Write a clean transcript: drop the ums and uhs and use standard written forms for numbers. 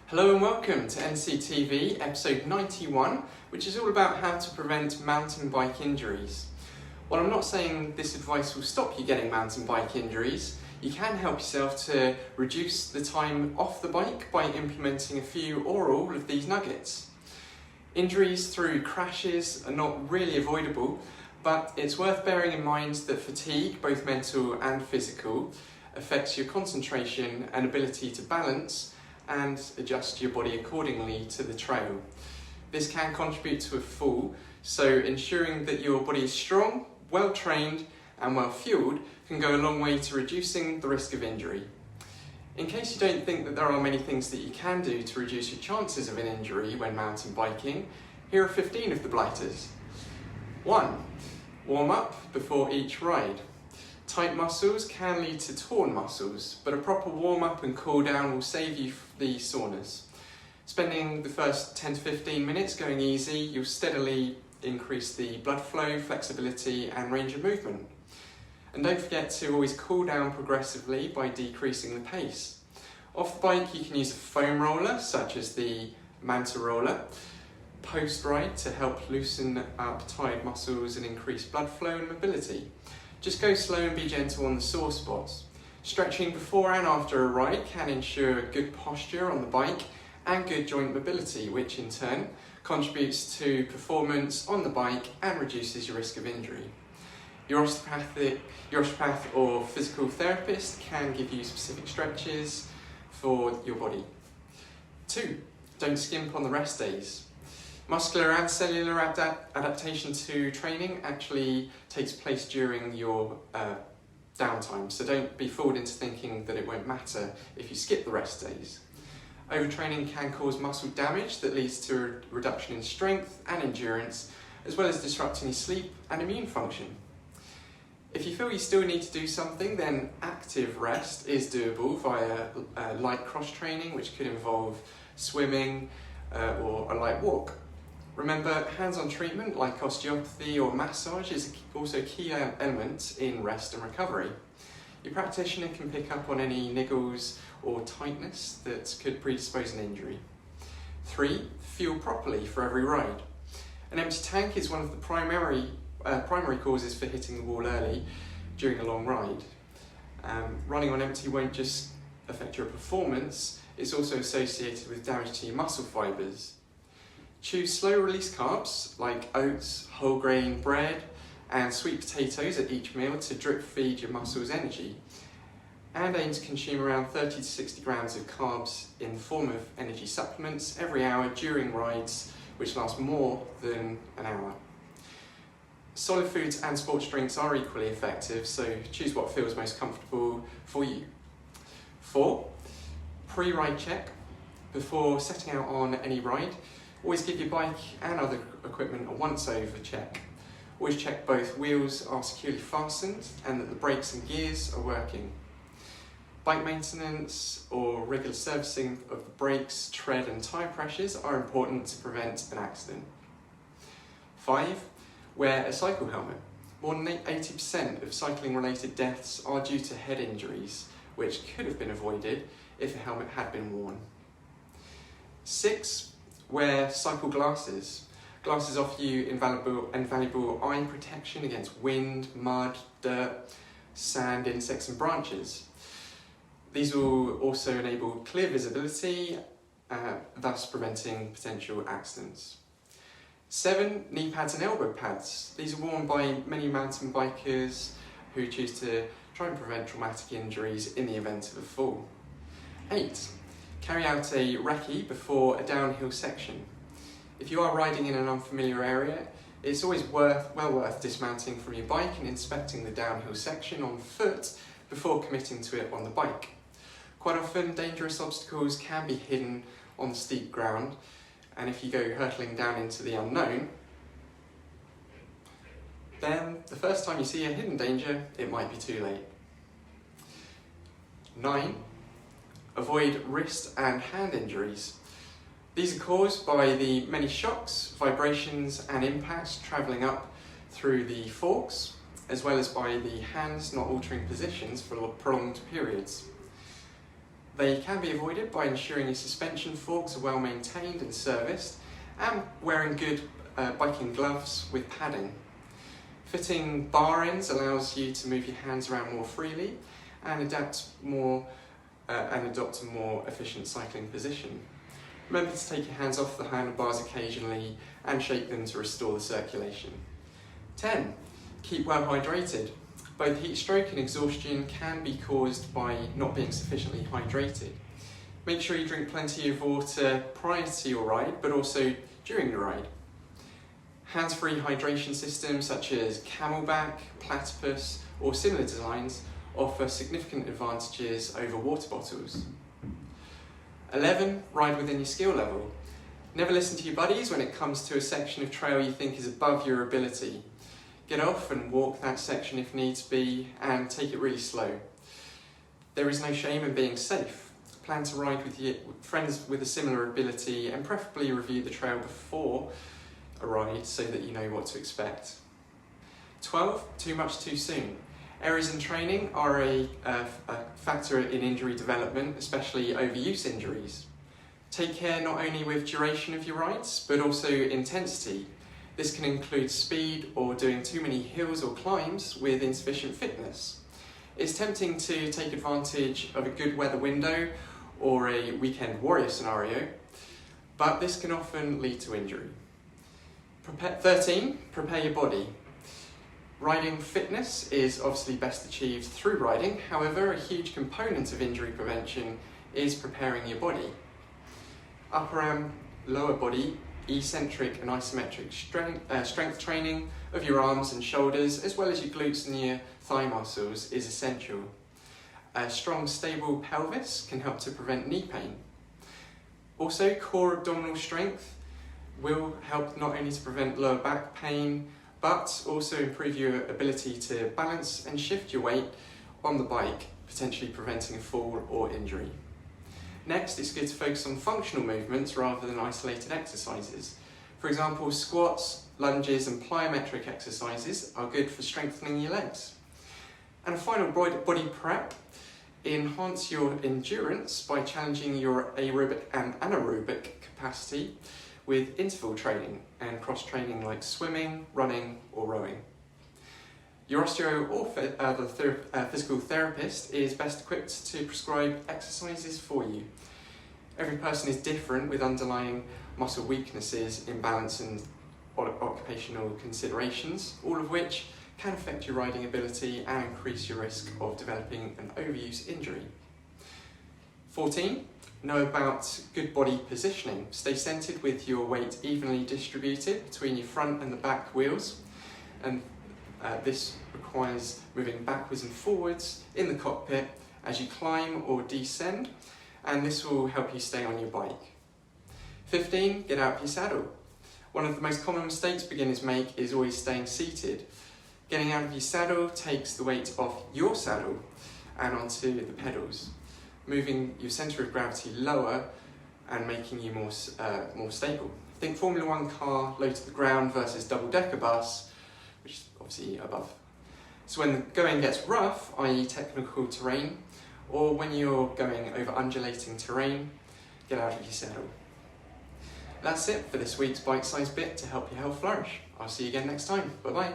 Hello and welcome to NCTV episode 91, which is all about how to prevent mountain bike injuries. While I'm not saying this advice will stop you getting mountain bike injuries, you can help yourself to reduce the time off the bike by implementing a few or all of these nuggets. Injuries through crashes are not really avoidable, but it's worth bearing in mind that fatigue, both mental and physical, affects your concentration and ability to balance and adjust your body accordingly to the trail. This can contribute to a fall, so ensuring that your body is strong, well trained and well fueled can go a long way to reducing the risk of injury. In case you don't think that there are many things that you can do to reduce your chances of an injury when mountain biking, here are 15 of the blighters. 1. Warm up before each ride. Tight muscles can lead to torn muscles, but a proper warm-up and cool-down will save you the soreness. Spending the first 10 to 15 minutes going easy, you'll steadily increase the blood flow, flexibility and range of movement. And don't forget to always cool down progressively by decreasing the pace. Off the bike you can use a foam roller, such as the Manta roller, post-ride to help loosen up tired muscles and increase blood flow and mobility. Just go slow and be gentle on the sore spots. Stretching before and after a ride can ensure good posture on the bike and good joint mobility, which in turn contributes to performance on the bike and reduces your risk of injury. Your osteopath or physical therapist can give you specific stretches for your body. 2. Don't skimp on the rest days. Muscular and cellular adaptation to training actually takes place during your downtime, so don't be fooled into thinking that it won't matter if you skip the rest days. Overtraining can cause muscle damage that leads to a reduction in strength and endurance, as well as disrupting your sleep and immune function. If you feel you still need to do something, then active rest is doable via light cross training, which could involve swimming or a light walk. Remember, hands-on treatment like osteopathy or massage is also a key element in rest and recovery. Your practitioner can pick up on any niggles or tightness that could predispose an injury. 3. Fuel properly for every ride. An empty tank is one of the primary causes for hitting the wall early during a long ride. Running on empty won't just affect your performance, it's also associated with damage to your muscle fibres. Choose slow release carbs like oats, whole grain bread and sweet potatoes at each meal to drip feed your muscles energy, and aim to consume around 30 to 60 grams of carbs in the form of energy supplements every hour during rides which last more than an hour. Solid foods and sports drinks are equally effective, so choose what feels most comfortable for you. 4. Pre-ride check. Before setting out on any ride, always give your bike and other equipment a once-over check. Always check both wheels are securely fastened and that the brakes and gears are working. Bike maintenance or regular servicing of the brakes, tread and tyre pressures are important to prevent an accident. 5. Wear a cycle helmet. More than 80% of cycling-related deaths are due to head injuries, which could have been avoided if a helmet had been worn. 6. Wear cycle glasses. Glasses offer you invaluable eye protection against wind, mud, dirt, sand, insects and branches. These will also enable clear visibility, thus preventing potential accidents. 7. Knee pads and elbow pads. These are worn by many mountain bikers who choose to try and prevent traumatic injuries in the event of a fall. 8. Carry out a recce before a downhill section. If you are riding in an unfamiliar area, it's always well worth dismounting from your bike and inspecting the downhill section on foot before committing to it on the bike. Quite often, dangerous obstacles can be hidden on the steep ground, and if you go hurtling down into the unknown, then the first time you see a hidden danger, it might be too late. 9. Avoid wrist and hand injuries. These are caused by the many shocks, vibrations and impacts travelling up through the forks, as well as by the hands not altering positions for prolonged periods. They can be avoided by ensuring your suspension forks are well maintained and serviced, and wearing good biking gloves with padding. Fitting bar ends allows you to move your hands around more freely and adopt a more efficient cycling position. Remember to take your hands off the handlebars occasionally and shake them to restore the circulation. 10. Keep well hydrated. Both heat stroke and exhaustion can be caused by not being sufficiently hydrated. Make sure you drink plenty of water prior to your ride, but also during the ride. Hands-free hydration systems such as Camelback, Platypus or similar designs offer significant advantages over water bottles. 11. Ride within your skill level. Never listen to your buddies when it comes to a section of trail you think is above your ability. Get off and walk that section if needs be, and take it really slow. There is no shame in being safe. Plan to ride with your friends with a similar ability and preferably review the trail before a ride so that you know what to expect. 12. Too much too soon. Errors in training are a factor in injury development, especially overuse injuries. Take care not only with duration of your rides, but also intensity. This can include speed or doing too many hills or climbs with insufficient fitness. It's tempting to take advantage of a good weather window or a weekend warrior scenario, but this can often lead to injury. 13. Prepare your body. Riding fitness is obviously best achieved through riding, however, a huge component of injury prevention is preparing your body. Upper arm, lower body, eccentric and isometric strength training of your arms and shoulders, as well as your glutes and your thigh muscles, is essential. A strong, stable pelvis can help to prevent knee pain. Also, core abdominal strength will help not only to prevent lower back pain, but also improve your ability to balance and shift your weight on the bike, potentially preventing a fall or injury. Next, it's good to focus on functional movements rather than isolated exercises. For example, squats, lunges and plyometric exercises are good for strengthening your legs. And a final body prep: enhance your endurance by challenging your aerobic and anaerobic capacity with interval training and cross-training like swimming, running or rowing. Your osteo or physical therapist is best equipped to prescribe exercises for you. Every person is different with underlying muscle weaknesses, imbalance and occupational considerations, all of which can affect your riding ability and increase your risk of developing an overuse injury. 14. Know about good body positioning. Stay centered with your weight evenly distributed between your front and the back wheels, and this requires moving backwards and forwards in the cockpit as you climb or descend, and this will help you stay on your bike. 15. Get out of your saddle. One of the most common mistakes beginners make is always staying seated. Getting out of your saddle takes the weight off your saddle and onto the pedals, moving your centre of gravity lower and making you more stable. Think Formula 1 car low to the ground versus double-decker bus, which is obviously above. So when the going gets rough, i.e. technical terrain, or when you're going over undulating terrain, get out of your saddle. That's it for this week's bite-sized bit to help your health flourish. I'll see you again next time. Bye-bye.